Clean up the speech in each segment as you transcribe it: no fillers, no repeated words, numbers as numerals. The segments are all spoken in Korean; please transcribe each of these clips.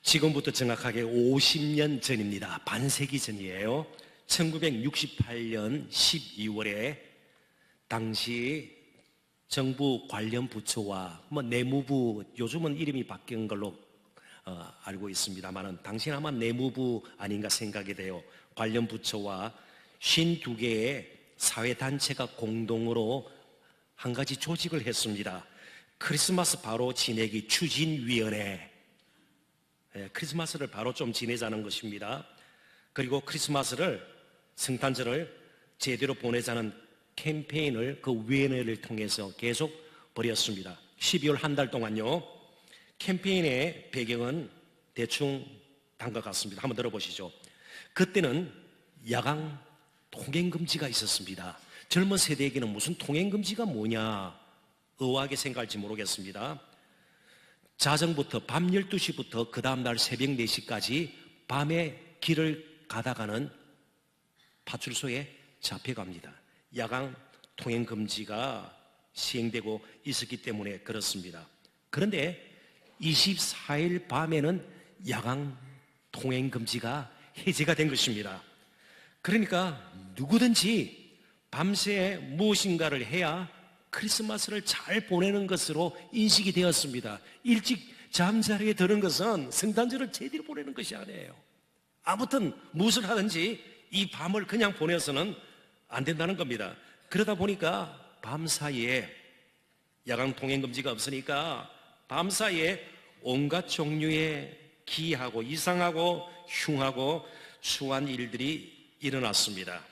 지금부터 정확하게 50년 전입니다. 반세기 전이에요. 1968년 12월에 당시 정부 관련 부처와 내무부, 요즘은 이름이 바뀐 걸로 알고 있습니다만 당시는 아마 내무부 아닌가 생각이 돼요. 관련 부처와 52개의 사회단체가 공동으로 한 가지 조직을 했습니다. 크리스마스 바로 지내기 추진위원회. 크리스마스를 바로 좀 지내자는 것입니다. 그리고 크리스마스를, 성탄절을 제대로 보내자는 캠페인을 그 위원회를 통해서 계속 벌였습니다. 12월 한 달 동안요. 캠페인의 배경은 대충 단것 같습니다. 한번 들어보시죠. 그때는 야간 통행금지가 있었습니다. 젊은 세대에게는 무슨 통행금지가 뭐냐 의아하게 생각할지 모르겠습니다. 자정부터 밤 12시부터 그 다음날 새벽 4시까지 밤에 길을 가다가는 파출소에 잡혀갑니다. 야간 통행금지가 시행되고 있었기 때문에 그렇습니다. 그런데 24일 밤에는 야간 통행금지가 해제가 된 것입니다. 그러니까 누구든지 밤새 무엇인가를 해야 크리스마스를 잘 보내는 것으로 인식이 되었습니다. 일찍 잠자리에 드는 것은 성탄절을 제대로 보내는 것이 아니에요. 아무튼 무엇을 하든지 이 밤을 그냥 보내서는 안 된다는 겁니다. 그러다 보니까 밤사이에 야간 통행금지가 없으니까 밤사이에 온갖 종류의 기이하고 이상하고 흉하고 수한 일들이 일어났습니다.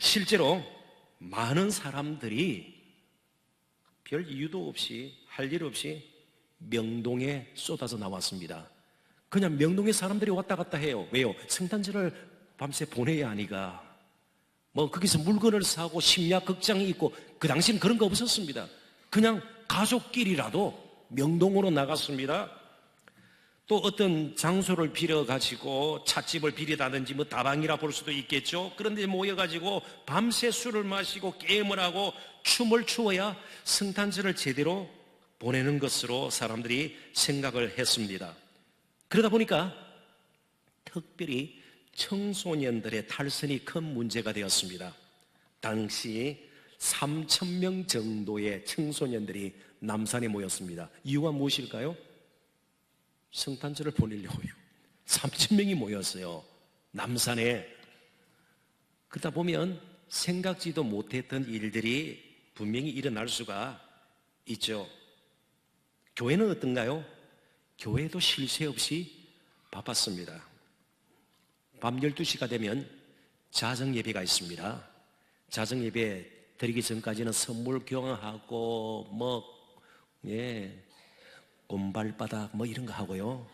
실제로 많은 사람들이 별 이유도 없이 할 일 없이 명동에 쏟아져 나왔습니다. 그냥 명동에 사람들이 왔다 갔다 해요. 왜요? 성탄절을 밤새 보내야 하니까. 거기서 물건을 사고 심야 극장이 있고 그 당시는 그런 거 없었습니다. 그냥 가족끼리라도 명동으로 나갔습니다. 또 어떤 장소를 빌어가지고 찻집을 빌리다든지 다방이라 볼 수도 있겠죠. 그런데 모여가지고 밤새 술을 마시고 게임을 하고 춤을 추어야 성탄절을 제대로 보내는 것으로 사람들이 생각을 했습니다. 그러다 보니까 특별히 청소년들의 탈선이 큰 문제가 되었습니다. 당시 3,000명 정도의 청소년들이 남산에 모였습니다. 이유가 무엇일까요? 성탄절을 보내려고요. 3,000명이 모였어요. 남산에. 그러다 보면 생각지도 못했던 일들이 분명히 일어날 수가 있죠. 교회는 어떤가요? 교회도 쉴 새 없이 바빴습니다. 밤 12시가 되면 자정예배가 있습니다. 자정예배 드리기 전까지는 선물 교환하고 곰발바닥 이런 거 하고요.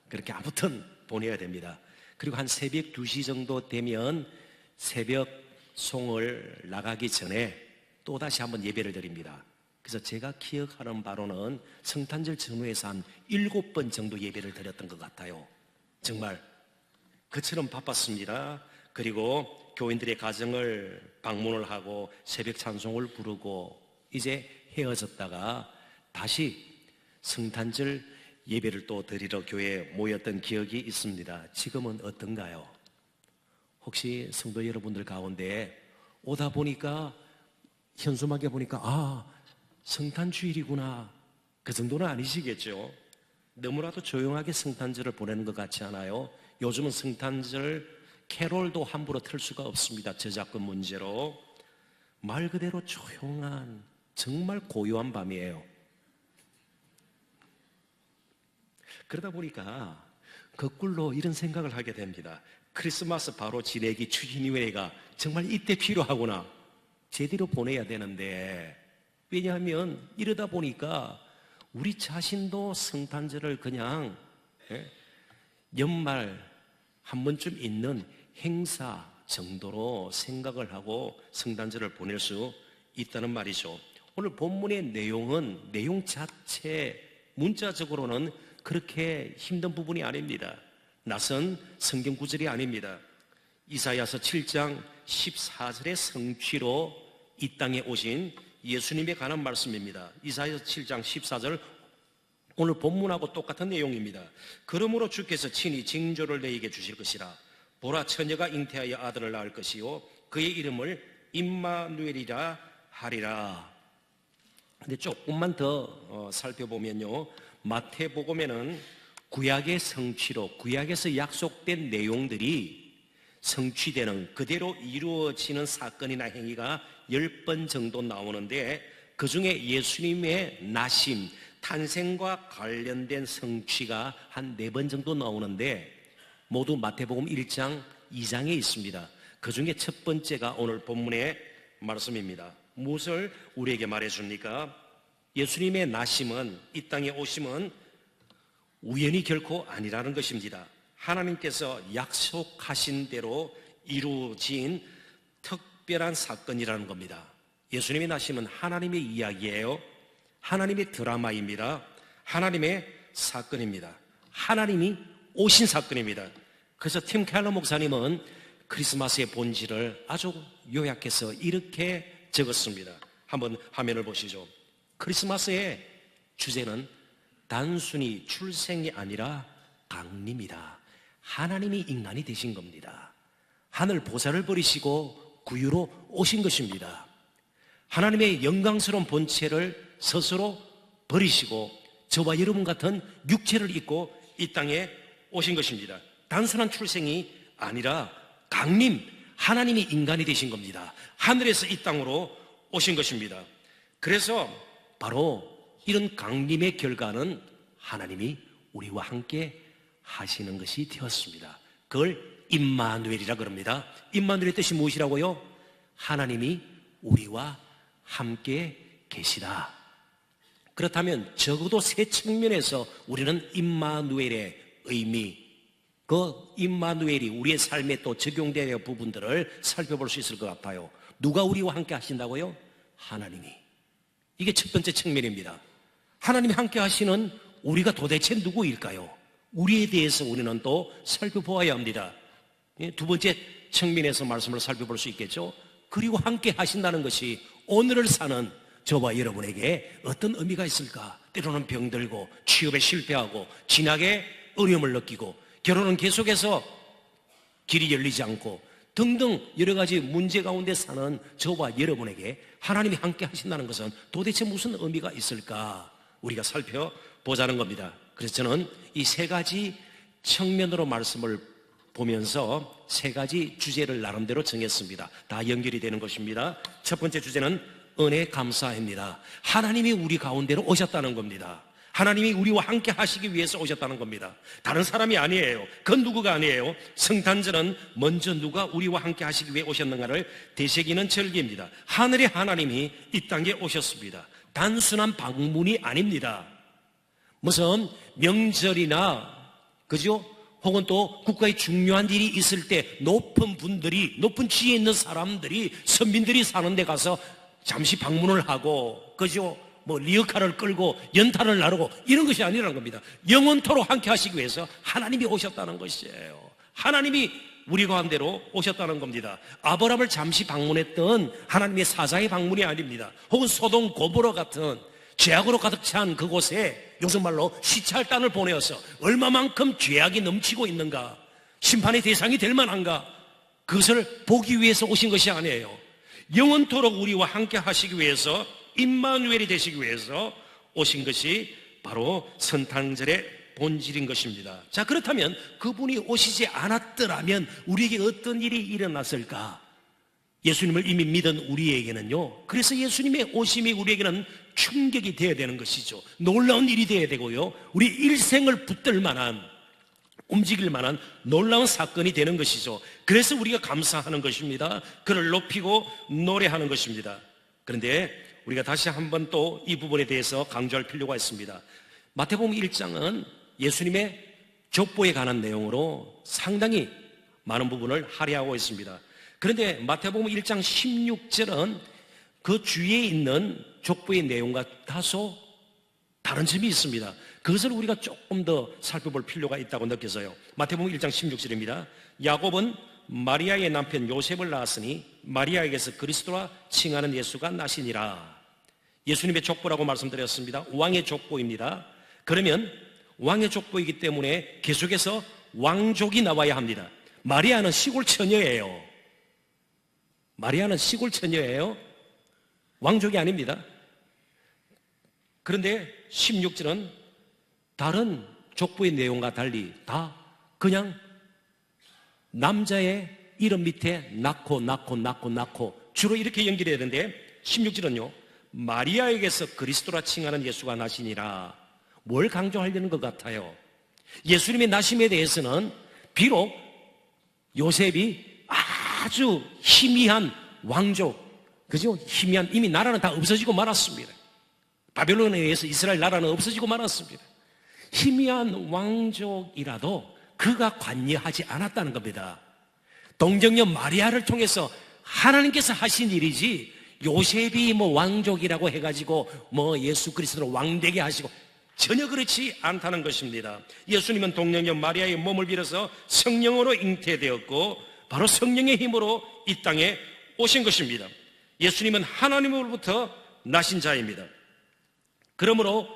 그렇게 아무튼 보내야 됩니다. 그리고 한 새벽 2시 정도 되면 새벽 송을 나가기 전에 또다시 한번 예배를 드립니다. 그래서 제가 기억하는 바로는 성탄절 전후에서 한 7번 정도 예배를 드렸던 것 같아요. 정말 그처럼 바빴습니다. 그리고 교인들의 가정을 방문을 하고 새벽 찬송을 부르고 이제 헤어졌다가 다시 성탄절 예배를 또 드리러 교회에 모였던 기억이 있습니다. 지금은 어떤가요? 혹시 성도 여러분들 가운데 오다 보니까 현수막에 보니까 성탄주일이구나 그 정도는 아니시겠죠? 너무나도 조용하게 성탄절을 보내는 것 같지 않아요? 요즘은 성탄절 캐롤도 함부로 틀 수가 없습니다. 저작권 문제로. 말 그대로 조용한 정말 고요한 밤이에요. 그러다 보니까 거꾸로 이런 생각을 하게 됩니다. 크리스마스 바로 지내기 추진위원회가 정말 이때 필요하구나. 제대로 보내야 되는데, 왜냐하면 이러다 보니까 우리 자신도 성탄절을 그냥 연말 한 번쯤 있는 행사 정도로 생각을 하고 성탄절을 보낼 수 있다는 말이죠. 오늘 본문의 내용 자체 문자적으로는 그렇게 힘든 부분이 아닙니다. 낯선 성경 구절이 아닙니다. 이사야서 7장 14절의 성취로 이 땅에 오신 예수님에 관한 말씀입니다. 이사야서 7장 14절 오늘 본문하고 똑같은 내용입니다. 그러므로 주께서 친히 징조를 너희에게 주실 것이라. 보라, 처녀가 잉태하여 아들을 낳을 것이요 그의 이름을 임마누엘이라 하리라. 근데 조금만 더 살펴보면요, 마태복음에는 구약의 성취로, 구약에서 약속된 내용들이 성취되는, 그대로 이루어지는 사건이나 행위가 10번 정도 나오는데, 그 중에 예수님의 나심, 탄생과 관련된 성취가 한 4번 정도 나오는데 모두 마태복음 1장, 2장에 있습니다. 그 중에 첫 번째가 오늘 본문의 말씀입니다. 무엇을 우리에게 말해줍니까? 예수님의 나심은, 이 땅에 오심은 우연이 결코 아니라는 것입니다. 하나님께서 약속하신 대로 이루어진 특별한 사건이라는 겁니다. 예수님의 나심은 하나님의 이야기예요. 하나님의 드라마입니다. 하나님의 사건입니다. 하나님이 오신 사건입니다. 그래서 팀 켈러 목사님은 크리스마스의 본질을 아주 요약해서 이렇게 적었습니다. 한번 화면을 보시죠. 크리스마스의 주제는 단순히 출생이 아니라 강림이다. 하나님이 인간이 되신 겁니다. 하늘 보좌를 버리시고 구유로 오신 것입니다. 하나님의 영광스러운 본체를 스스로 버리시고 저와 여러분 같은 육체를 입고 이 땅에 오신 것입니다. 단순한 출생이 아니라 강림, 하나님이 인간이 되신 겁니다. 하늘에서 이 땅으로 오신 것입니다. 그래서 바로 이런 강림의 결과는 하나님이 우리와 함께 하시는 것이 되었습니다. 그걸 임마누엘이라 그럽니다. 임마누엘의 뜻이 무엇이라고요? 하나님이 우리와 함께 계시다. 그렇다면 적어도 세 측면에서 우리는 임마누엘의 의미, 그 임마누엘이 우리의 삶에 또 적용되는 부분들을 살펴볼 수 있을 것 같아요. 누가 우리와 함께 하신다고요? 하나님이. 이게 첫 번째 측면입니다. 하나님이 함께 하시는 우리가 도대체 누구일까요? 우리에 대해서 우리는 또 살펴보아야 합니다. 두 번째 측면에서 말씀을 살펴볼 수 있겠죠. 그리고 함께 하신다는 것이 오늘을 사는 저와 여러분에게 어떤 의미가 있을까? 때로는 병들고 취업에 실패하고 진학에 어려움을 느끼고 결혼은 계속해서 길이 열리지 않고 등등 여러 가지 문제 가운데 사는 저와 여러분에게 하나님이 함께 하신다는 것은 도대체 무슨 의미가 있을까? 우리가 살펴보자는 겁니다. 그래서 저는 이 세 가지 측면으로 말씀을 보면서 세 가지 주제를 나름대로 정했습니다. 다 연결이 되는 것입니다. 첫 번째 주제는 은혜 감사입니다. 하나님이 우리 가운데로 오셨다는 겁니다. 하나님이 우리와 함께 하시기 위해서 오셨다는 겁니다. 다른 사람이 아니에요. 그 누구가 아니에요. 성탄절은 먼저 누가 우리와 함께 하시기 위해 오셨는가를 되새기는 절기입니다. 하늘의 하나님이 이 땅에 오셨습니다. 단순한 방문이 아닙니다. 무슨 명절이나 그죠? 혹은 또 국가의 중요한 일이 있을 때 높은 분들이, 높은 지위에 있는 사람들이, 선민들이 사는 데 가서 잠시 방문을 하고, 그죠? 뭐 리어카를 끌고 연탄을 나르고 이런 것이 아니라는 겁니다. 영원토록 함께 하시기 위해서 하나님이 오셨다는 것이에요. 하나님이 우리 가운데로 오셨다는 겁니다. 아브라함을 잠시 방문했던 하나님의 사자의 방문이 아닙니다. 혹은 소돔 고모라 같은 죄악으로 가득 찬 그곳에 요즘 말로 시찰단을 보내어서 얼마만큼 죄악이 넘치고 있는가, 심판의 대상이 될 만한가, 그것을 보기 위해서 오신 것이 아니에요. 영원토록 우리와 함께 하시기 위해서, 임마누엘이 되시기 위해서 오신 것이 바로 성탄절의 본질인 것입니다. 자, 그렇다면 그분이 오시지 않았더라면 우리에게 어떤 일이 일어났을까? 예수님을 이미 믿은 우리에게는요, 그래서 예수님의 오심이 우리에게는 충격이 되어야 되는 것이죠. 놀라운 일이 되어야 되고요, 우리 일생을 붙들 만한, 움직일 만한 놀라운 사건이 되는 것이죠. 그래서 우리가 감사하는 것입니다. 그를 높이고 노래하는 것입니다. 그런데 우리가 다시 한번 또 이 부분에 대해서 강조할 필요가 있습니다. 마태복음 1장은 예수님의 족보에 관한 내용으로 상당히 많은 부분을 할애하고 있습니다. 그런데 마태복음 1장 16절은 그 주위에 있는 족보의 내용과 다소 다른 점이 있습니다. 그것을 우리가 조금 더 살펴볼 필요가 있다고 느껴서요. 마태복음 1장 16절입니다. 야곱은 마리아의 남편 요셉을 낳았으니 마리아에게서 그리스도라 칭하는 예수가 나시니라. 예수님의 족보라고 말씀드렸습니다. 왕의 족보입니다. 그러면 왕의 족보이기 때문에 계속해서 왕족이 나와야 합니다. 마리아는 시골 처녀예요. 마리아는 시골 처녀예요. 왕족이 아닙니다. 그런데 16절은 다른 족보의 내용과 달리 다 그냥 남자의 이름 밑에 낳고 주로 이렇게 연결해야 되는데 16절은요, 마리아에게서 그리스도라 칭하는 예수가 나시니라. 뭘 강조하려는 것 같아요? 예수님의 나심에 대해서는 비록 요셉이 아주 희미한 왕족, 그죠? 희미한, 이미 나라는 다 없어지고 말았습니다. 바벨론에 의해서 이스라엘 나라는 없어지고 말았습니다. 희미한 왕족이라도 그가 관여하지 않았다는 겁니다. 동정녀 마리아를 통해서 하나님께서 하신 일이지, 요셉이 왕족이라고 해가지고 예수 그리스도를 왕되게 하시고, 전혀 그렇지 않다는 것입니다. 예수님은 동정녀 마리아의 몸을 빌어서 성령으로 잉태되었고 바로 성령의 힘으로 이 땅에 오신 것입니다. 예수님은 하나님으로부터 나신 자입니다. 그러므로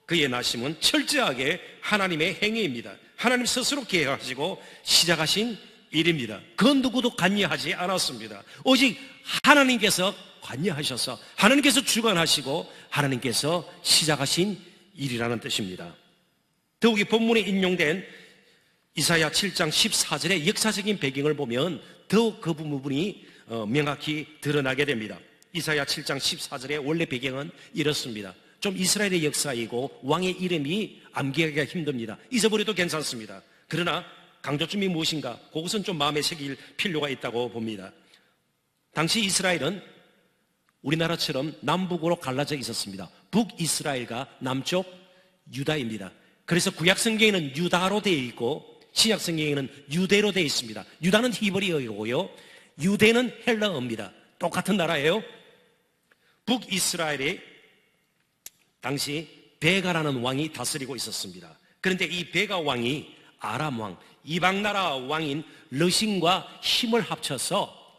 그의 나심은 철저하게 하나님의 행위입니다. 하나님 스스로 계획하시고 시작하신 일입니다. 그 누구도 관여하지 않았습니다. 오직 하나님께서 관여하셔서 하나님께서 주관하시고 하나님께서 시작하신 일이라는 뜻입니다. 더욱이 본문에 인용된 이사야 7장 14절의 역사적인 배경을 보면 더욱 그 부분이 명확히 드러나게 됩니다. 이사야 7장 14절의 원래 배경은 이렇습니다. 좀 이스라엘의 역사이고 왕의 이름이 암기하기가 힘듭니다. 잊어버려도 괜찮습니다. 그러나 강조점이 무엇인가, 그것은 좀 마음에 새길 필요가 있다고 봅니다. 당시 이스라엘은 우리나라처럼 남북으로 갈라져 있었습니다. 북이스라엘과 남쪽 유다입니다. 그래서 구약성경에는 유다로 되어 있고 신약성경에는 유대로 되어 있습니다. 유다는 히브리어이고요, 유대는 헬라어입니다. 똑같은 나라예요. 북이스라엘에 당시 베가라는 왕이 다스리고 있었습니다. 그런데 이 베가 왕이 아람 왕, 이방나라 왕인 르신과 힘을 합쳐서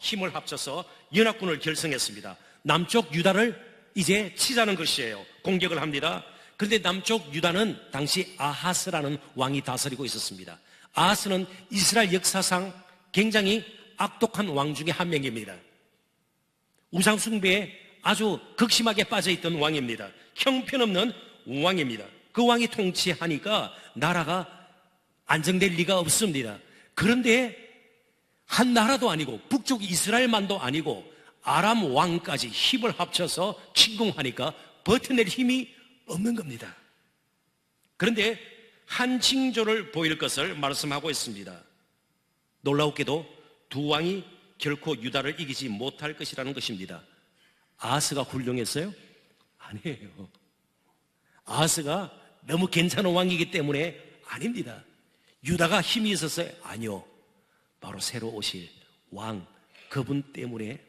연합군을 결성했습니다. 남쪽 유다를 이제 치자는 것이에요. 공격을 합니다. 그런데 남쪽 유다는 당시 아하스라는 왕이 다스리고 있었습니다. 아하스는 이스라엘 역사상 굉장히 악독한 왕 중에 한 명입니다. 우상 숭배에 아주 극심하게 빠져있던 왕입니다. 형편없는 왕입니다. 그 왕이 통치하니까 나라가 안정될 리가 없습니다. 그런데 한 나라도 아니고 북쪽 이스라엘만도 아니고 아람 왕까지 힘을 합쳐서 침공하니까 버텨낼 힘이 없는 겁니다. 그런데 한 징조를 보일 것을 말씀하고 있습니다. 놀라웠게도 두 왕이 결코 유다를 이기지 못할 것이라는 것입니다. 아하스가 훌륭했어요? 아니에요. 아하스가 너무 괜찮은 왕이기 때문에 아닙니다. 유다가 힘이 있었어요? 아니요. 바로 새로 오실 왕, 그분 때문에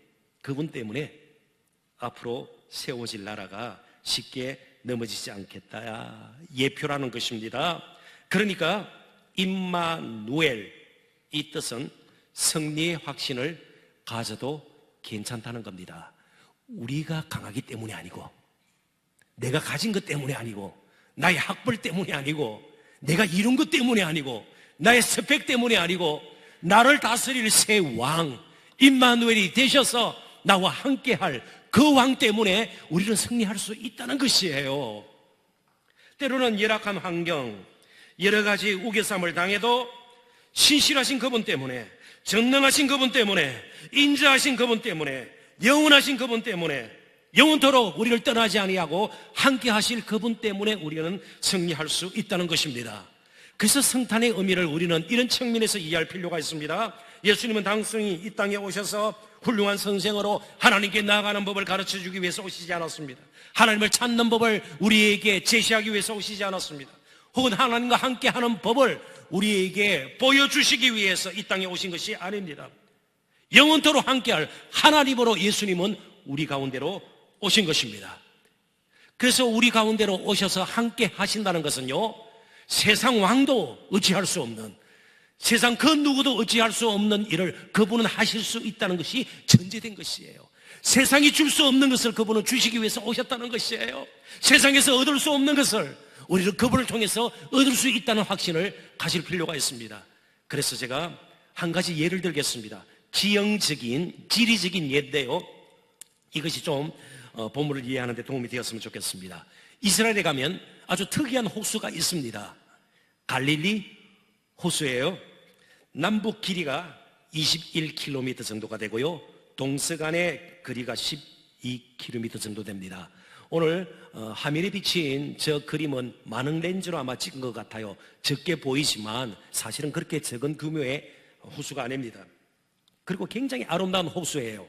앞으로 세워질 나라가 쉽게 넘어지지 않겠다, 예표라는 것입니다. 그러니까 임마누엘, 이 뜻은 승리의 확신을 가져도 괜찮다는 겁니다. 우리가 강하기 때문이 아니고, 내가 가진 것 때문이 아니고, 나의 학벌 때문이 아니고, 내가 이룬 것 때문이 아니고, 나의 스펙 때문이 아니고, 나를 다스릴 새 왕 임마누엘이 되셔서 나와 함께할 그 왕 때문에 우리는 승리할 수 있다는 것이에요. 때로는 열악한 환경, 여러 가지 우겨쌈을 당해도 신실하신 그분 때문에, 전능하신 그분 때문에, 인자하신 그분 때문에, 영원하신 그분 때문에, 영원토록 우리를 떠나지 아니하고 함께 하실 그분 때문에 우리는 승리할 수 있다는 것입니다. 그래서 성탄의 의미를 우리는 이런 측면에서 이해할 필요가 있습니다. 예수님은 당신이 이 땅에 오셔서 훌륭한 선생으로 하나님께 나아가는 법을 가르쳐주기 위해서 오시지 않았습니다. 하나님을 찾는 법을 우리에게 제시하기 위해서 오시지 않았습니다. 혹은 하나님과 함께하는 법을 우리에게 보여주시기 위해서 이 땅에 오신 것이 아닙니다. 영원토록 함께할 하나님으로 예수님은 우리 가운데로 오신 것입니다. 그래서 우리 가운데로 오셔서 함께 하신다는 것은요, 세상 왕도 어찌할 수 없는, 세상 그 누구도 어찌할 수 없는 일을 그분은 하실 수 있다는 것이 전제된 것이에요. 세상이 줄 수 없는 것을 그분은 주시기 위해서 오셨다는 것이에요. 세상에서 얻을 수 없는 것을 우리는 그분을 통해서 얻을 수 있다는 확신을 가질 필요가 있습니다. 그래서 제가 한 가지 예를 들겠습니다. 지형적인, 지리적인 예인데요, 이것이 좀 본문을 이해하는 데 도움이 되었으면 좋겠습니다. 이스라엘에 가면 아주 특이한 호수가 있습니다. 갈릴리 호수예요. 남북 길이가 21km 정도가 되고요, 동서간의 거리가 12km 정도 됩니다. 오늘 화면에 비친 저 그림은 만능 렌즈로 아마 찍은 것 같아요. 적게 보이지만 사실은 그렇게 적은 규모의 호수가 아닙니다. 그리고 굉장히 아름다운 호수예요.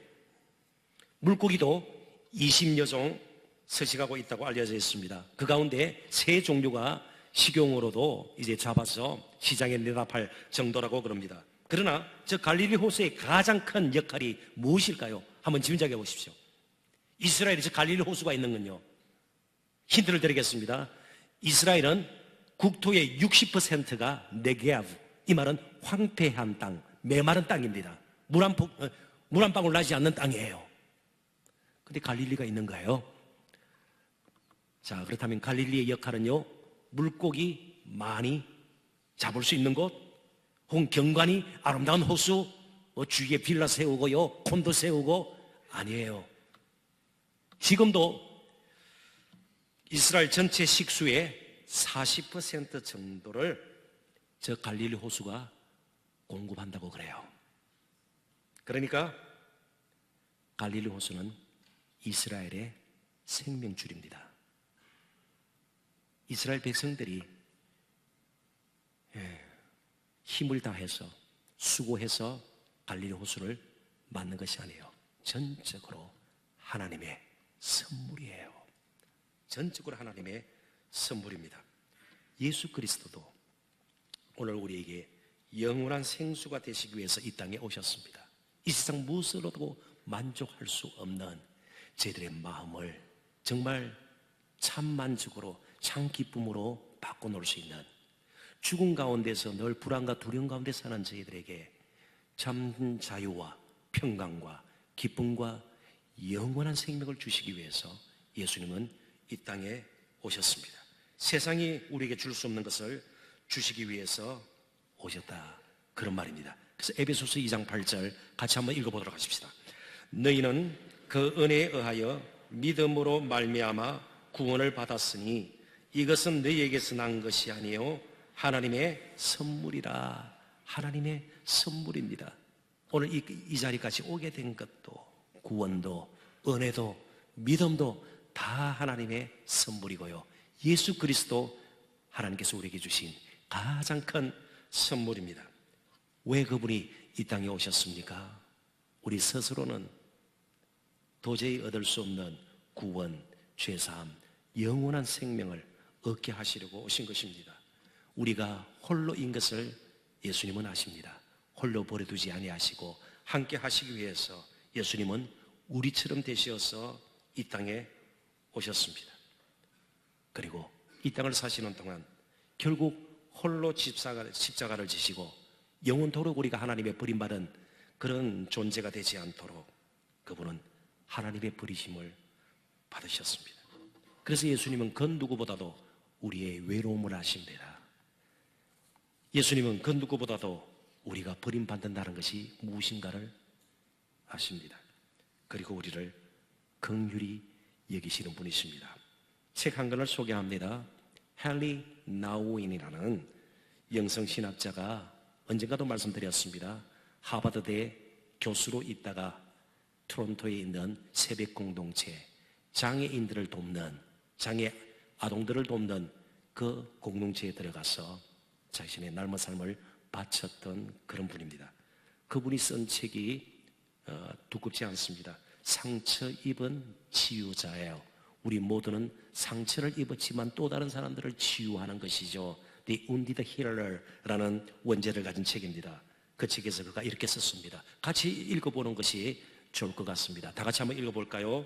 물고기도 20여 종 서식하고 있다고 알려져 있습니다. 그 가운데 3종류가 식용으로도 이제 잡아서 시장에 내다 팔 정도라고 그럽니다. 그러나 저 갈릴리 호수의 가장 큰 역할이 무엇일까요? 한번 짐작해 보십시오. 이스라엘에 저 갈릴리 호수가 있는 건요, 힌트를 드리겠습니다. 이스라엘은 국토의 60%가 네게아브, 이 말은 황폐한 땅, 메마른 땅입니다. 물 한 방울 나지 않는 땅이에요. 근데 갈릴리가 있는 거예요. 자, 그렇다면 갈릴리의 역할은요, 물고기 많이 잡을 수 있는 곳, 혹은 경관이 아름다운 호수, 주위에 빌라 세우고요, 콘도 세우고, 아니에요. 지금도 이스라엘 전체 식수의 40% 정도를 저 갈릴리 호수가 공급한다고 그래요. 그러니까 갈릴리 호수는 이스라엘의 생명줄입니다. 이스라엘 백성들이 힘을 다해서 수고해서 갈릴리 호수를 만든 것이 아니에요. 전적으로 하나님의 선물이에요. 전적으로 하나님의 선물입니다. 예수 그리스도도 오늘 우리에게 영원한 생수가 되시기 위해서 이 땅에 오셨습니다. 이 세상 무엇으로도 만족할 수 없는 저희들의 마음을 정말 참 만족으로, 참 기쁨으로 바꿔놓을 수 있는, 죽음 가운데서 늘 불안과 두려움 가운데 사는 저희들에게 참 자유와 평강과 기쁨과 영원한 생명을 주시기 위해서 예수님은 이 땅에 오셨습니다. 세상이 우리에게 줄 수 없는 것을 주시기 위해서 오셨다, 그런 말입니다. 그래서 에베소서 2장 8절 같이 한번 읽어보도록 하십시다. 너희는 그 은혜에 의하여 믿음으로 말미암아 구원을 받았으니 이것은 너희에게서 난 것이 아니요 하나님의 선물이라. 하나님의 선물입니다. 오늘 이 자리까지 오게 된 것도, 구원도, 은혜도, 믿음도 다 하나님의 선물이고요, 예수 그리스도 하나님께서 우리에게 주신 가장 큰 선물입니다. 왜 그분이 이 땅에 오셨습니까? 우리 스스로는 도저히 얻을 수 없는 구원, 죄사함, 영원한 생명을 얻게 하시려고 오신 것입니다. 우리가 홀로인 것을 예수님은 아십니다. 홀로 버려두지 아니하시고 함께 하시기 위해서 예수님은 우리처럼 되셔서 이 땅에 오셨습니다. 그리고 이 땅을 사시는 동안 결국 홀로 십자가를 지시고 영원토록 우리가 하나님의 버림받은 그런 존재가 되지 않도록 그분은 하나님의 버리심을 받으셨습니다. 그래서 예수님은 그 누구보다도 우리의 외로움을 아십니다. 예수님은 그 누구보다도 우리가 버림받는다는 것이 무엇인가를 아십니다. 그리고 우리를 긍휼히 여기시는 분이십니다. 책 한 권을 소개합니다. 헨리 나우인이라는 영성신학자가 언젠가도 말씀드렸습니다. 하버드대 교수로 있다가 토론토에 있는 새벽 공동체, 장애인들을 돕는, 장애 아동들을 돕는 그 공동체에 들어가서 자신의 삶의 삶을 바쳤던 그런 분입니다. 그분이 쓴 책이 두껍지 않습니다. 상처 입은 치유자예요. 우리 모두는 상처를 입었지만 또 다른 사람들을 치유하는 것이죠. The Wounded Healer라는 원제를 가진 책입니다. 그 책에서 그가 이렇게 썼습니다. 같이 읽어보는 것이 좋을 것 같습니다. 다 같이 한번 읽어볼까요?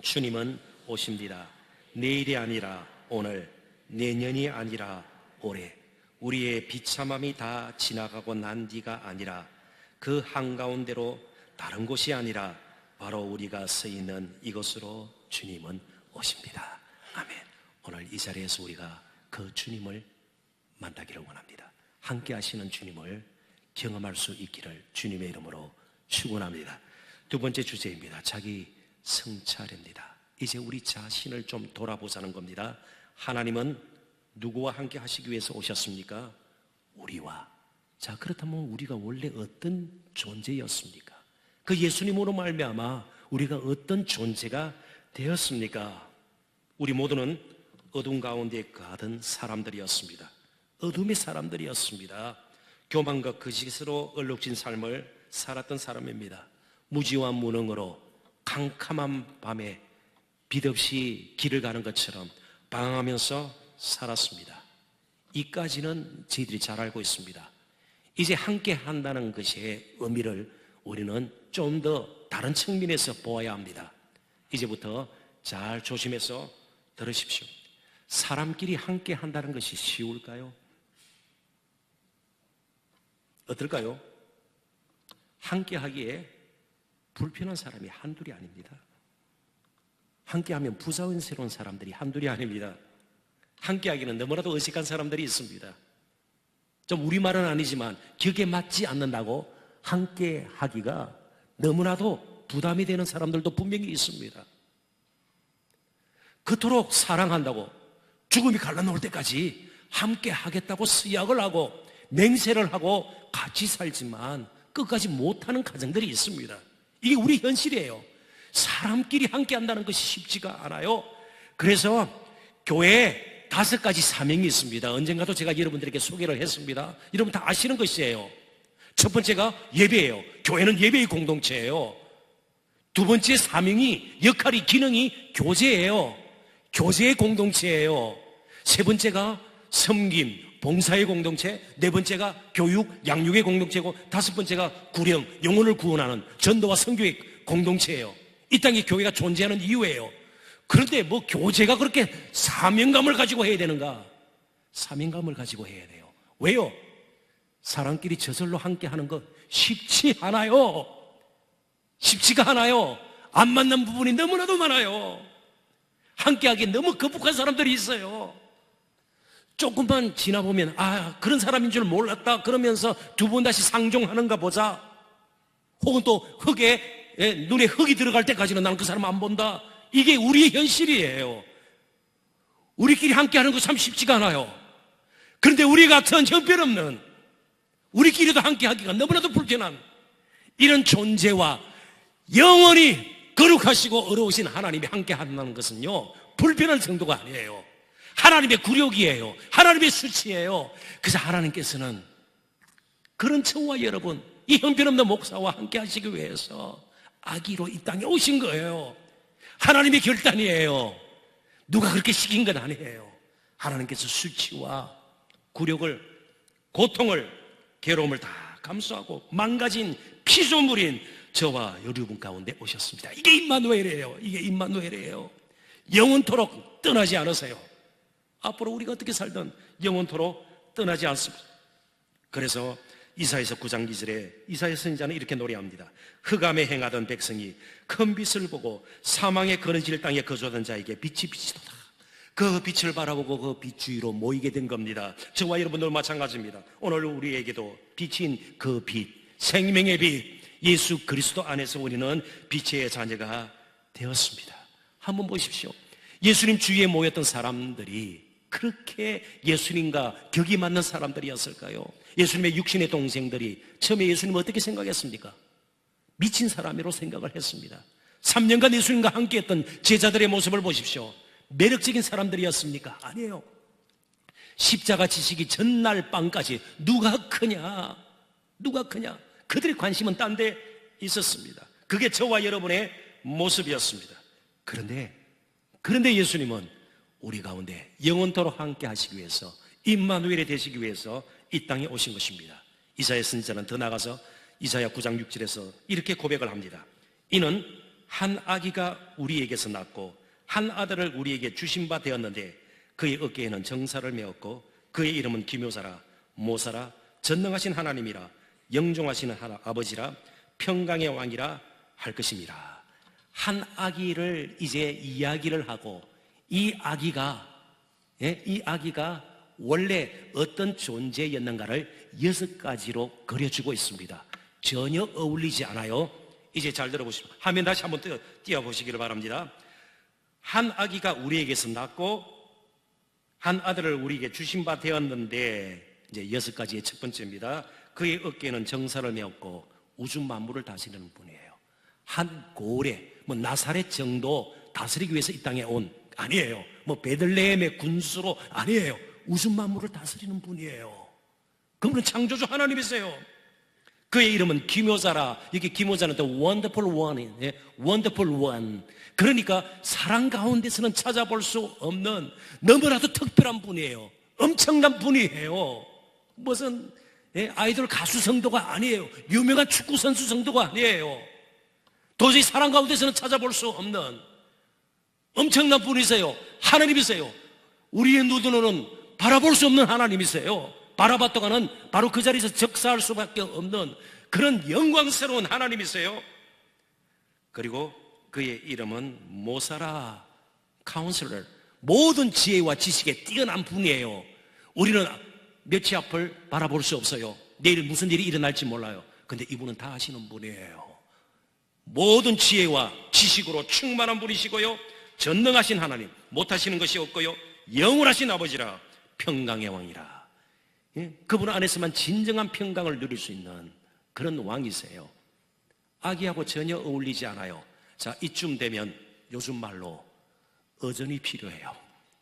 주님은 오십니다. 내일이 아니라 오늘, 내년이 아니라 올해, 우리의 비참함이 다 지나가고 난 뒤가 아니라 그 한가운데로 다른 곳이 아니라 바로 우리가 서 있는 이곳으로 주님은 오십니다. 아멘. 오늘 이 자리에서 우리가 그 주님을 만나기를 원합니다. 함께 하시는 주님을 경험할 수 있기를 주님의 이름으로 축원합니다. 두 번째 주제입니다. 자기 성찰입니다. 이제 우리 자신을 좀 돌아보자는 겁니다. 하나님은 누구와 함께 하시기 위해서 오셨습니까? 우리와. 자, 그렇다면 우리가 원래 어떤 존재였습니까? 그 예수님으로 말미암아 우리가 어떤 존재가 되었습니까? 우리 모두는 어둠 가운데 가던 사람들이었습니다. 어둠의 사람들이었습니다. 교만과 거짓으로 얼룩진 삶을 살았던 사람입니다. 무지와 무능으로 캄캄한 밤에 빛 없이 길을 가는 것처럼 방황하면서 살았습니다. 이까지는 저희들이 잘 알고 있습니다. 이제 함께 한다는 것의 의미를 우리는 좀 더 다른 측면에서 보아야 합니다. 이제부터 잘 조심해서 들으십시오. 사람끼리 함께 한다는 것이 쉬울까요? 어떨까요? 함께 하기에 불편한 사람이 한둘이 아닙니다. 함께하면 부자연스러운 사람들이 한둘이 아닙니다. 함께하기는 너무나도 어색한 사람들이 있습니다. 좀 우리말은 아니지만 격에 맞지 않는다고 함께하기가 너무나도 부담이 되는 사람들도 분명히 있습니다. 그토록 사랑한다고 죽음이 갈라놓을 때까지 함께하겠다고 쓰약을 하고 맹세를 하고 같이 살지만 끝까지 못하는 가정들이 있습니다. 이게 우리 현실이에요. 사람끼리 함께한다는 것이 쉽지가 않아요. 그래서 교회에 5가지 사명이 있습니다. 언젠가도 제가 여러분들에게 소개를 했습니다. 여러분 다 아시는 것이에요. 첫 번째가 예배예요. 교회는 예배의 공동체예요. 두 번째 사명이, 역할이, 기능이 교제예요. 교제의 공동체예요. 세 번째가 섬김, 봉사의 공동체, 네 번째가 교육, 양육의 공동체고, 다섯 번째가 구령, 영혼을 구원하는 전도와 선교의 공동체예요. 이 땅에 교회가 존재하는 이유예요. 그런데 뭐 교제가 그렇게 사명감을 가지고 해야 되는가? 사명감을 가지고 해야 돼요. 왜요? 사람끼리 저절로 함께 하는 것 쉽지 않아요. 쉽지가 않아요. 안 맞는 부분이 너무나도 많아요. 함께 하기에 너무 거북한 사람들이 있어요. 조금만 지나보면 그런 사람인 줄 몰랐다 그러면서 두 번 다시 상종하는가 보자. 혹은 또 눈에 흙이 들어갈 때까지는 나는 그 사람 안 본다. 이게 우리의 현실이에요. 우리끼리 함께하는 거 참 쉽지가 않아요. 그런데 우리 같은 형편없는, 우리끼리도 함께하기가 너무나도 불편한 이런 존재와 영원히 거룩하시고 어려우신 하나님이 함께한다는 것은요, 불편할 정도가 아니에요. 하나님의 굴욕이에요. 하나님의 수치예요. 그래서 하나님께서는 그런 저와 여러분, 이 형편없는 목사와 함께 하시기 위해서 아기로 이 땅에 오신 거예요. 하나님의 결단이에요. 누가 그렇게 시킨 건 아니에요. 하나님께서 수치와 굴욕을, 고통을, 괴로움을 다 감수하고 망가진 피조물인 저와 여러분 가운데 오셨습니다. 이게 임마누엘이에요. 이게 임마누엘이에요. 영원토록 떠나지 않으세요. 앞으로 우리가 어떻게 살든 영원토록 떠나지 않습니다. 그래서 이사야서 9장 2절에 이사야 선지자는 이렇게 노래합니다. 흑암에 행하던 백성이 큰 빛을 보고 사망의 그늘질 땅에 거주하던 자에게 빛이 비치도다. 그 빛을 바라보고 그 빛 주위로 모이게 된 겁니다. 저와 여러분들 마찬가지입니다. 오늘 우리에게도 빛인 그 빛, 생명의 빛, 예수 그리스도 안에서 우리는 빛의 자녀가 되었습니다. 한번 보십시오. 예수님 주위에 모였던 사람들이 그렇게 예수님과 격이 맞는 사람들이었을까요? 예수님의 육신의 동생들이 처음에 예수님을 어떻게 생각했습니까? 미친 사람으로 생각을 했습니다. 3년간 예수님과 함께했던 제자들의 모습을 보십시오. 매력적인 사람들이었습니까? 아니에요. 십자가 지시기 전날 밤까지 누가 크냐? 누가 크냐? 그들의 관심은 딴 데 있었습니다. 그게 저와 여러분의 모습이었습니다. 그런데 예수님은 우리 가운데 영원토록 함께 하시기 위해서, 임마누엘이 되시기 위해서 이 땅에 오신 것입니다. 이사야 선지자는 더 나가서 이사야 9장 6절에서 이렇게 고백을 합니다. 이는 한 아기가 우리에게서 낳고 한 아들을 우리에게 주신 바 되었는데 그의 어깨에는 정사를 메었고 그의 이름은 기묘사라, 모사라, 전능하신 하나님이라, 영종하시는 아버지라, 평강의 왕이라 할 것입니다. 한 아기를 이제 이야기를 하고, 이 아기가 이 아기가 원래 어떤 존재였는가를 6가지로 그려주고 있습니다. 전혀 어울리지 않아요. 이제 잘 들어보시죠. 화면 다시 한번 띄워보시기를 바랍니다. 한 아기가 우리에게서 낳고 한 아들을 우리에게 주신 바 되었는데, 이제 6가지의 첫 번째입니다. 그의 어깨에는 정사를 메었고 우주 만물을 다스리는 분이에요. 한 고을에 나사렛 정도 다스리기 위해서 이 땅에 온 아니에요. 베들레헴의 군수로 아니에요. 우주 만물을 다스리는 분이에요. 그분은 창조주 하나님이세요. 그의 이름은 기묘자라. 이게 기묘자는 The Wonderful One, Wonderful One. 그러니까 사랑 가운데서는 찾아볼 수 없는 너무나도 특별한 분이에요. 엄청난 분이에요. 무슨 아이돌 가수 성도가 아니에요. 유명한 축구 선수 성도가 아니에요. 도저히 사랑 가운데서는 찾아볼 수 없는 엄청난 분이세요. 하나님이세요. 우리의 눈으로는 바라볼 수 없는 하나님이세요. 바라봤다가는 바로 그 자리에서 적사할 수밖에 없는 그런 영광스러운 하나님이세요. 그리고 그의 이름은 모사라, 카운슬러, 모든 지혜와 지식에 뛰어난 분이에요. 우리는 며칠 앞을 바라볼 수 없어요. 내일 무슨 일이 일어날지 몰라요. 근데 이분은 다 아시는 분이에요. 모든 지혜와 지식으로 충만한 분이시고요, 전능하신 하나님, 못하시는 것이 없고요, 영원하신 아버지라, 평강의 왕이라. 그분 안에서만 진정한 평강을 누릴 수 있는 그런 왕이세요. 아기하고 전혀 어울리지 않아요. 자, 이쯤 되면 요즘 말로 어전이 필요해요.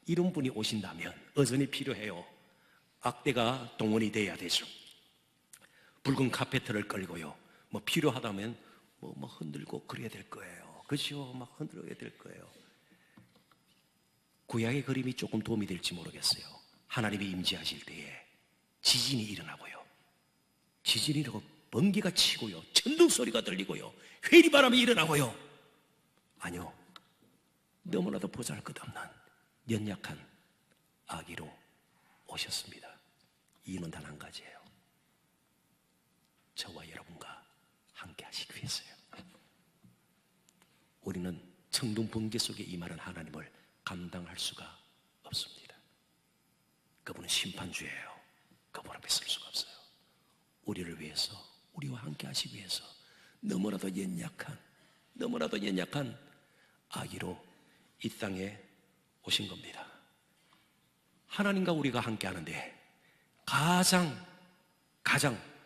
이런 분이 오신다면 어전이 필요해요. 악대가 동원이 돼야 되죠. 붉은 카페트를 끌고요, 필요하다면 흔들고 그래야 될 거예요. 그렇죠? 막 흔들어야 될 거예요. 구약의 그림이 조금 도움이 될지 모르겠어요. 하나님이 임재하실 때에 지진이 일어나고요, 지진이라고 번개가 치고요, 천둥 소리가 들리고요, 회리바람이 일어나고요. 아니요, 너무나도 보잘것없는 연약한 아기로 오셨습니다. 이유는 단 한 가지예요. 저와 여러분과 함께 하시기 위해서요. 우리는 천둥 번개 속에 임하는 하나님을 감당할 수가 없습니다. 그분은 심판주예요. 그분 앞에 설 수가 없어요. 우리를 위해서, 우리와 함께 하시기 위해서 너무나도 연약한 아기로 이 땅에 오신 겁니다. 하나님과 우리가 함께 하는데 가장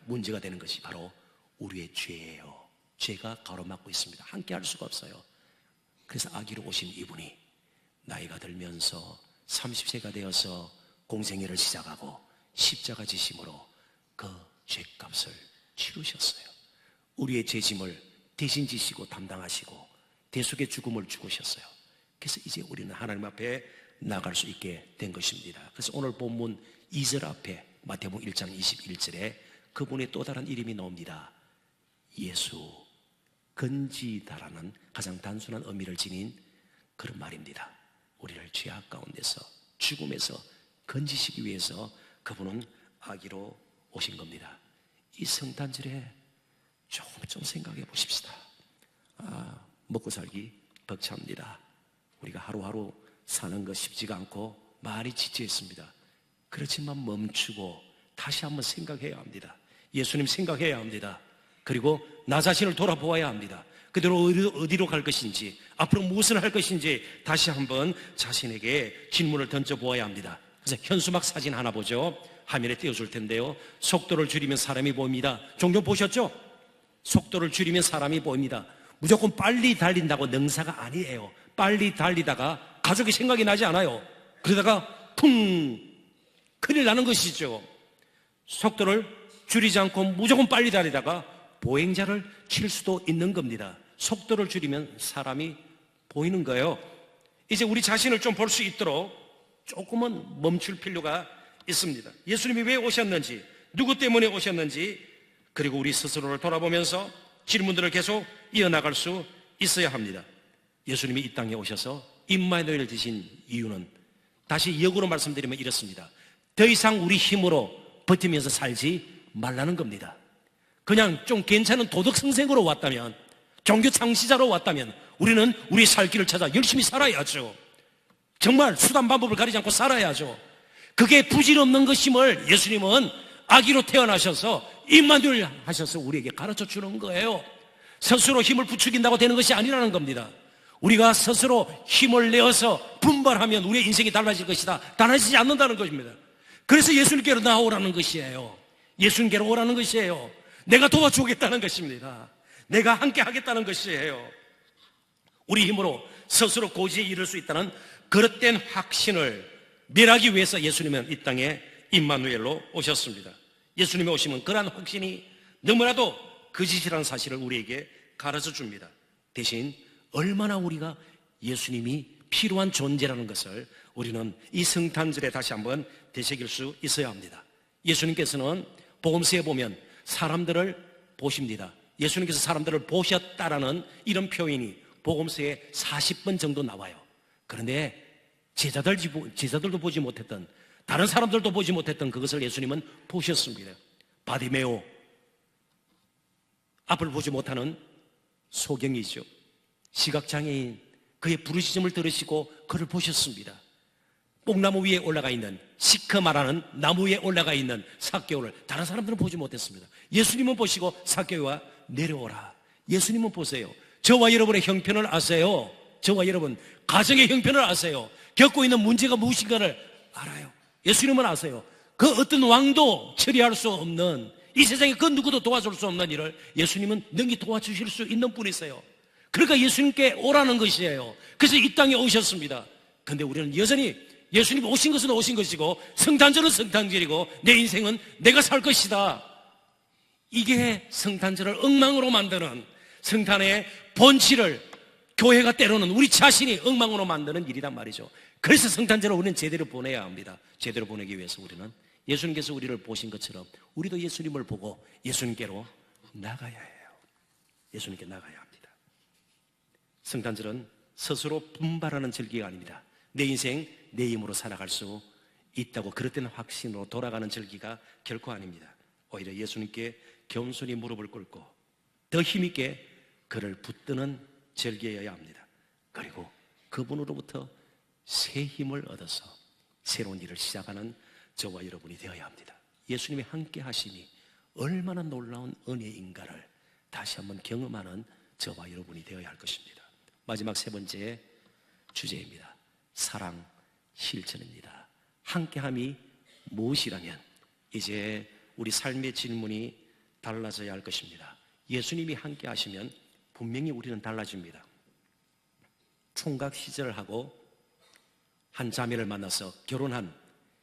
문제가 되는 것이 바로 우리의 죄예요. 죄가 가로막고 있습니다. 함께 할 수가 없어요. 그래서 아기로 오신 이분이 나이가 들면서 30세가 되어서 공생애를 시작하고 십자가 지심으로 그 죄값을 치르셨어요. 우리의 죄짐을 대신 지시고 담당하시고 대속의 죽음을 죽으셨어요. 그래서 이제 우리는 하나님 앞에 나갈 수 있게 된 것입니다. 그래서 오늘 본문 2절 앞에 마태복음 1장 21절에 그분의 또 다른 이름이 나옵니다. 예수, 건지다라는 가장 단순한 의미를 지닌 그런 말입니다. 우리를 죄악 가운데서, 죽음에서 건지시기 위해서 그분은 아기로 오신 겁니다. 이 성탄절에 좀 생각해 보십시다. 먹고 살기 벅찹니다. 우리가 하루하루 사는 것 쉽지가 않고 많이 지쳐있습니다. 그렇지만 멈추고 다시 한번 생각해야 합니다. 예수님 생각해야 합니다. 그리고 나 자신을 돌아보아야 합니다. 그대로 어디로 갈 것인지, 앞으로 무엇을 할 것인지 다시 한번 자신에게 질문을 던져보아야 합니다. 그래서 현수막 사진 하나 보죠. 화면에 띄워줄 텐데요. 속도를 줄이면 사람이 보입니다. 종종 보셨죠? 속도를 줄이면 사람이 보입니다. 무조건 빨리 달린다고 능사가 아니에요. 빨리 달리다가 가족이 생각이 나지 않아요. 그러다가 큰일 나는 것이죠. 속도를 줄이지 않고 무조건 빨리 달리다가 보행자를 칠 수도 있는 겁니다. 속도를 줄이면 사람이 보이는 거예요. 이제 우리 자신을 좀 볼 수 있도록 조금은 멈출 필요가 있습니다. 예수님이 왜 오셨는지, 누구 때문에 오셨는지, 그리고 우리 스스로를 돌아보면서 질문들을 계속 이어나갈 수 있어야 합니다. 예수님이 이 땅에 오셔서 임마누엘을 드신 이유는, 다시 역으로 말씀드리면 이렇습니다. 더 이상 우리 힘으로 버티면서 살지 말라는 겁니다. 그냥 좀 괜찮은 도덕 선생으로 왔다면, 종교 창시자로 왔다면 우리는 우리 살 길을 찾아 열심히 살아야죠. 정말 수단 방법을 가리지 않고 살아야죠. 그게 부질없는 것임을 예수님은 아기로 태어나셔서 임마누엘 하셔서 우리에게 가르쳐 주는 거예요. 스스로 힘을 부추긴다고 되는 것이 아니라는 겁니다. 우리가 스스로 힘을 내어서 분발하면 우리의 인생이 달라질 것이다. 달라지지 않는다는 것입니다. 그래서 예수님께로 나오라는 것이에요. 예수님께로 오라는 것이에요. 내가 도와주겠다는 것입니다. 내가 함께 하겠다는 것이에요. 우리 힘으로 스스로 고지에 이를 수 있다는 그릇된 확신을 멸하기 위해서 예수님은 이 땅에 임마누엘로 오셨습니다. 예수님이 오시면 그러한 확신이 너무나도 거짓이라는 사실을 우리에게 가르쳐 줍니다. 대신 얼마나 우리가 예수님이 필요한 존재라는 것을 우리는 이 성탄절에 다시 한번 되새길 수 있어야 합니다. 예수님께서는 복음서에 보면 사람들을 보십니다. 예수님께서 사람들을 보셨다라는 이런 표현이 복음서에 40번 정도 나와요. 그런데 제자들도 보지 못했던, 다른 사람들도 보지 못했던 그것을 예수님은 보셨습니다. 바디메오, 앞을 보지 못하는 소경이죠. 시각장애인, 그의 부르짖음을 들으시고 그를 보셨습니다. 뽕나무 위에 올라가 있는, 시커마라는 나무 위에 올라가 있는 삭개오를 다른 사람들은 보지 못했습니다. 예수님은 보시고 삭개오와 내려오라. 예수님은 보세요. 저와 여러분의 형편을 아세요. 저와 여러분 가정의 형편을 아세요. 겪고 있는 문제가 무엇인가를 알아요. 예수님은 아세요. 그 어떤 왕도 처리할 수 없는, 이 세상에 그 누구도 도와줄 수 없는 일을 예수님은 능히 도와주실 수 있는 분이세요. 그러니까 예수님께 오라는 것이에요. 그래서 이 땅에 오셨습니다. 그런데 우리는 여전히 예수님 오신 것은 오신 것이고 성탄절은 성탄절이고 내 인생은 내가 살 것이다. 이게 성탄절을 엉망으로 만드는, 성탄의 본질을 교회가 때로는 우리 자신이 엉망으로 만드는 일이란 말이죠. 그래서 성탄절을 우리는 제대로 보내야 합니다. 제대로 보내기 위해서 우리는 예수님께서 우리를 보신 것처럼 우리도 예수님을 보고 예수님께로 나가야 해요. 예수님께 나가야 합니다. 성탄절은 스스로 분발하는 절기가 아닙니다. 내 인생 내 힘으로 살아갈 수 있다고 그릇된 확신으로 돌아가는 절기가 결코 아닙니다. 오히려 예수님께 겸손히 무릎을 꿇고 더 힘있게 그를 붙드는 절기여야 합니다. 그리고 그분으로부터 새 힘을 얻어서 새로운 일을 시작하는 저와 여러분이 되어야 합니다. 예수님이 함께 하심이 얼마나 놀라운 은혜인가를 다시 한번 경험하는 저와 여러분이 되어야 할 것입니다. 마지막 세 번째 주제입니다. 사랑 실천입니다. 함께함이 무엇이라면 이제 우리 삶의 질문이 달라져야 할 것입니다. 예수님이 함께 하시면 분명히 우리는 달라집니다. 총각 시절하고 한 자매를 만나서 결혼한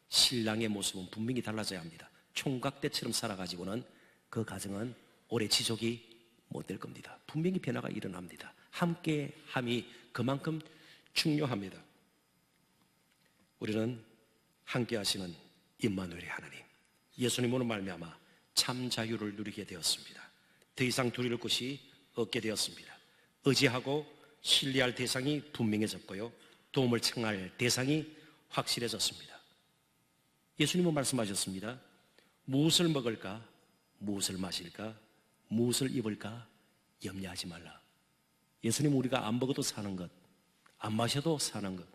신랑의 모습은 분명히 달라져야 합니다. 총각 때처럼 살아가지고는 그 가정은 오래 지속이 못 될 겁니다. 분명히 변화가 일어납니다. 함께함이 그만큼 중요합니다. 우리는 함께 하시는 임마누엘의 하나님, 예수님으로 말미암아 참 자유를 누리게 되었습니다. 더 이상 두려울 것이 없게 되었습니다. 의지하고 신뢰할 대상이 분명해졌고요, 도움을 청할 대상이 확실해졌습니다. 예수님은 말씀하셨습니다. 무엇을 먹을까, 무엇을 마실까, 무엇을 입을까 염려하지 말라. 예수님은 우리가 안 먹어도 사는 것, 안 마셔도 사는 것,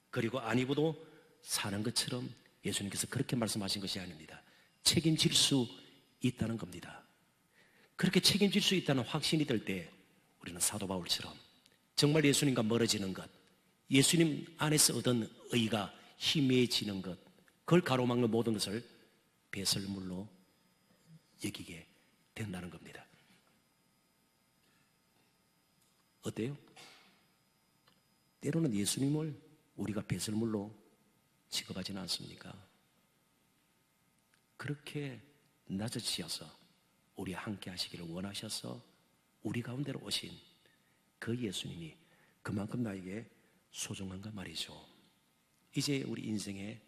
그리고 안 입어도 사는 것처럼 예수님께서 그렇게 말씀하신 것이 아닙니다. 책임질 수 있다는 겁니다. 그렇게 책임질 수 있다는 확신이 들 때 우리는 사도 바울처럼 정말 예수님과 멀어지는 것, 예수님 안에서 얻은 의가 희미해지는 것, 그걸 가로막는 모든 것을 배설물로 여기게 된다는 겁니다. 어때요? 때로는 예수님을 우리가 배설물로 취급하지는 않습니까? 그렇게 낮아지셔서 우리와 함께 하시기를 원하셔서 우리 가운데로 오신 그 예수님이 그만큼 나에게 소중한가 말이죠. 이제 우리 인생에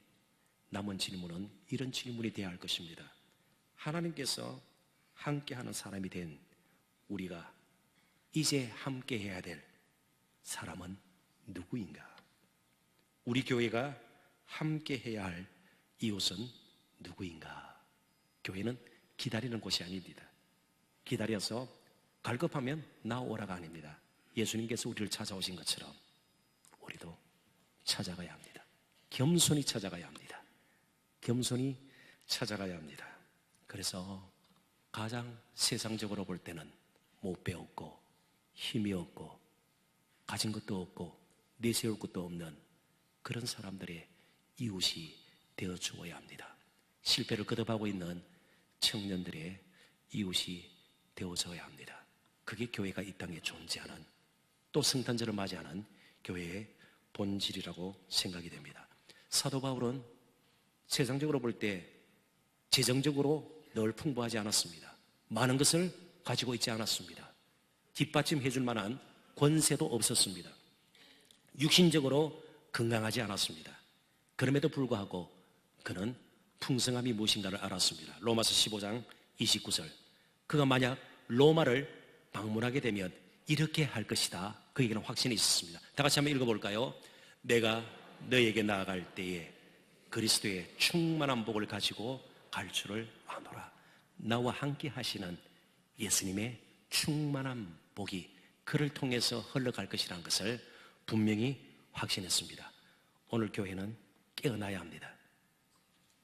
남은 질문은 이런 질문이 되어야 할 것입니다. 하나님께서 함께하는 사람이 된 우리가 이제 함께해야 될 사람은 누구인가? 우리 교회가 함께해야 할 이웃은 누구인가? 교회는 기다리는 곳이 아닙니다. 기다려서 갈급하면 나오라가 아닙니다. 예수님께서 우리를 찾아오신 것처럼 우리도 찾아가야 합니다. 겸손히 찾아가야 합니다. 겸손히 찾아가야 합니다. 그래서 가장 세상적으로 볼 때는 못 배웠고 힘이 없고 가진 것도 없고 내세울 것도 없는 그런 사람들의 이웃이 되어 주어야 합니다. 실패를 거듭하고 있는 청년들의 이웃이 되어져야 합니다. 그게 교회가 이 땅에 존재하는, 또 성탄절을 맞이하는 교회의 본질이라고 생각이 됩니다. 사도 바울은 세상적으로 볼 때 재정적으로 늘 풍부하지 않았습니다. 많은 것을 가지고 있지 않았습니다. 뒷받침해 줄 만한 권세도 없었습니다. 육신적으로 건강하지 않았습니다. 그럼에도 불구하고 그는 풍성함이 무엇인가를 알았습니다. 로마서 15장 29절, 그가 만약 로마를 방문하게 되면 이렇게 할 것이다, 그에게는 확신이 있었습니다. 다 같이 한번 읽어볼까요? 내가 너에게 나아갈 때에 그리스도의 충만한 복을 가지고 갈 줄을 아노라. 나와 함께 하시는 예수님의 충만한 복이 그를 통해서 흘러갈 것이라는 것을 분명히 확신했습니다. 오늘 교회는 깨어나야 합니다.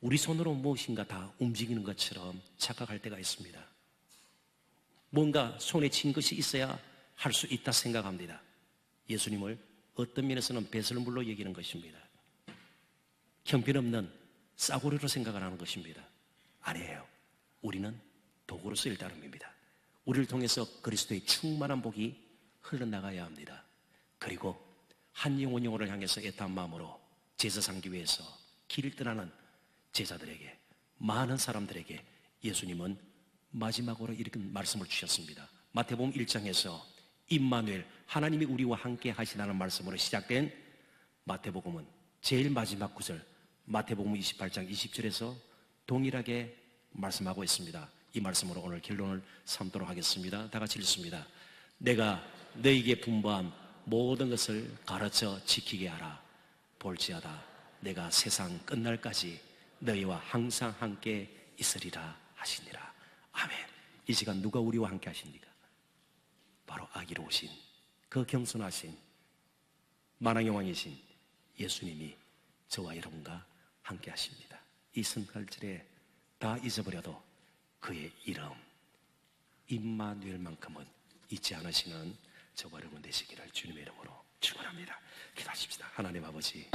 우리 손으로 무엇인가 다 움직이는 것처럼 착각할 때가 있습니다. 뭔가 손에 쥔 것이 있어야 할 수 있다 생각합니다. 예수님을 어떤 면에서는 배설물로 여기는 것입니다. 형편없는 싸구려로 생각을 하는 것입니다. 아니에요. 우리는 도구로 쓰일 따름입니다. 우리를 통해서 그리스도의 충만한 복이 흘러나가야 합니다. 그리고 한 영혼 영혼을 향해서 애타한 마음으로 제사 삼기 위해서 길을 떠나는 제자들에게, 많은 사람들에게 예수님은 마지막으로 이렇게 말씀을 주셨습니다. 마태복음 1장에서 임마누엘, 하나님이 우리와 함께 하시다는 말씀으로 시작된 마태복음은 제일 마지막 구절, 마태복음 28장 20절에서 동일하게 말씀하고 있습니다. 이 말씀으로 오늘 결론을 삼도록 하겠습니다. 다 같이 읽습니다. 내가 너에게 분부한 모든 것을 가르쳐 지키게 하라. 볼지어다 내가 세상 끝날까지 너희와 항상 함께 있으리라 하시니라. 아멘. 이 시간 누가 우리와 함께 하십니까? 바로 아기로 오신 그 겸손하신 만왕의 왕이신 예수님이 저와 여러분과 함께 하십니다. 이 성탄절에 다 잊어버려도 그의 이름 임마누엘만큼은 잊지 않으시는 저와 여러분 되시기를 주님의 이름으로 축원합니다. 기도하십시다. 하나님 아버지,